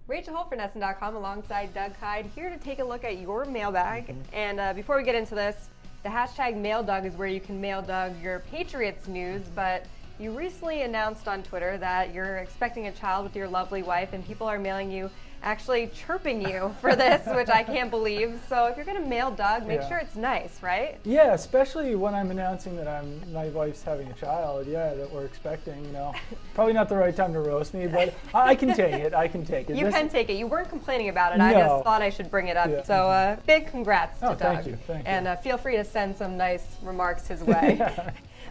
Rachel Holt for NESN.com alongside Doug Hyde here to take a look at your mailbag. And before we get into this, the hashtag MailDoug is where you can mail Doug your Patriots news, but you recently announced on Twitter that you're expecting a child with your lovely wife, and people are mailing you, actually chirping you for this, which I can't believe. So if you're going to mail Doug, make sure it's nice, right? Yeah, especially when I'm announcing that my wife's having a child, that we're expecting, Probably not the right time to roast me, but I can take it. I can take it. You can take it. You weren't complaining about it. No. I just thought I should bring it up. Yeah. So big congrats to Doug. Thank you. And feel free to send some nice remarks his way.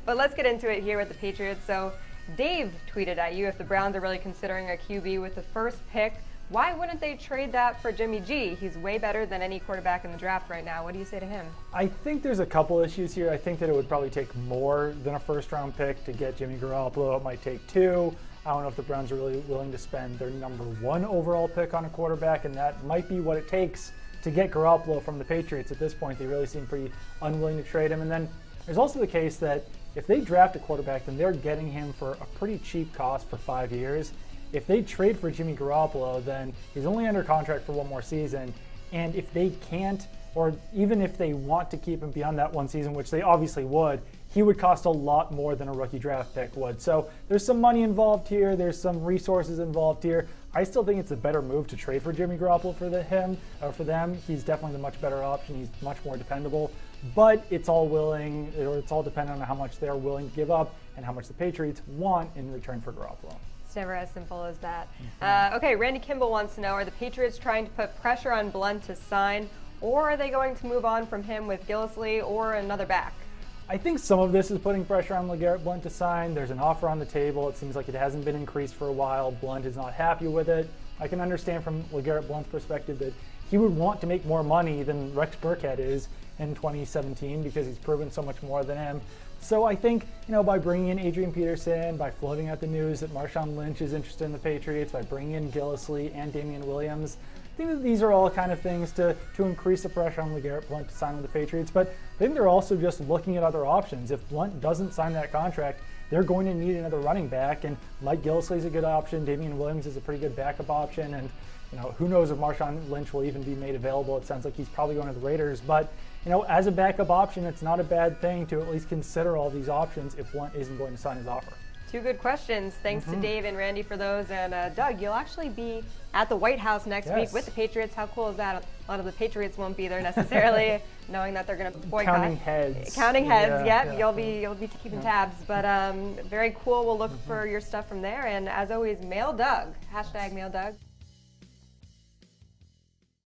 But let's get into it here with the Patriots. So Dave tweeted at you, if the Browns are really considering a QB with the first pick, why wouldn't they trade that for Jimmy G? He's way better than any quarterback in the draft right now. What do you say to him? I think there's a couple issues here. I think that it would probably take more than a first-round pick to get Jimmy Garoppolo. It might take two. I don't know if the Browns are really willing to spend their #1 overall pick on a quarterback, and that might be what it takes to get Garoppolo from the Patriots at this point. They really seem pretty unwilling to trade him. And then there's also the case that if they draft a quarterback, then they're getting him for a pretty cheap cost for 5 years. If they trade for Jimmy Garoppolo, then he's only under contract for one more season. And if they can't, or even if they want to keep him beyond that one season, which they obviously would, he would cost a lot more than a rookie draft pick would. So there's some money involved here. There's some resources involved here. I still think it's a better move to trade for Jimmy Garoppolo for them. He's definitely the much better option. He's much more dependable. But it's all dependent on how much they're willing to give up and how much the Patriots want in return for Garoppolo. It's never as simple as that. Okay, Randy Kimball wants to know, are the Patriots trying to put pressure on Blount to sign, or are they going to move on from him with Gillislee or another back? I think some of this is putting pressure on LeGarrette Blount to sign. There's an offer on the table. It seems like it hasn't been increased for a while. Blount is not happy with it. I can understand from LeGarrette Blount's perspective that he would want to make more money than Rex Burkhead is in 2017 because he's proven so much more than him. So I think, by bringing in Adrian Peterson, by floating out the news that Marshawn Lynch is interested in the Patriots, by bringing in Gillislee and Damian Williams, I think that these are all kind of things to increase the pressure on LeGarrette Blount to sign with the Patriots. But I think they're also just looking at other options. If Blount doesn't sign that contract, they're going to need another running back. And Mike Gillislee is a good option. Damian Williams is a pretty good backup option. And who knows if Marshawn Lynch will even be made available. It sounds like he's probably going to the Raiders. But as a backup option, it's not a bad thing to at least consider all these options if Blount isn't going to sign his offer. Two good questions. Thanks to Dave and Randy for those. And Doug, you'll actually be at the White House next week with the Patriots. How cool is that? A lot of the Patriots won't be there necessarily, knowing that they're going to boycott. Counting heads. Counting heads. Yeah. You'll be keeping tabs. But very cool. We'll look for your stuff from there. And as always, mail Doug. Hashtag mail Doug.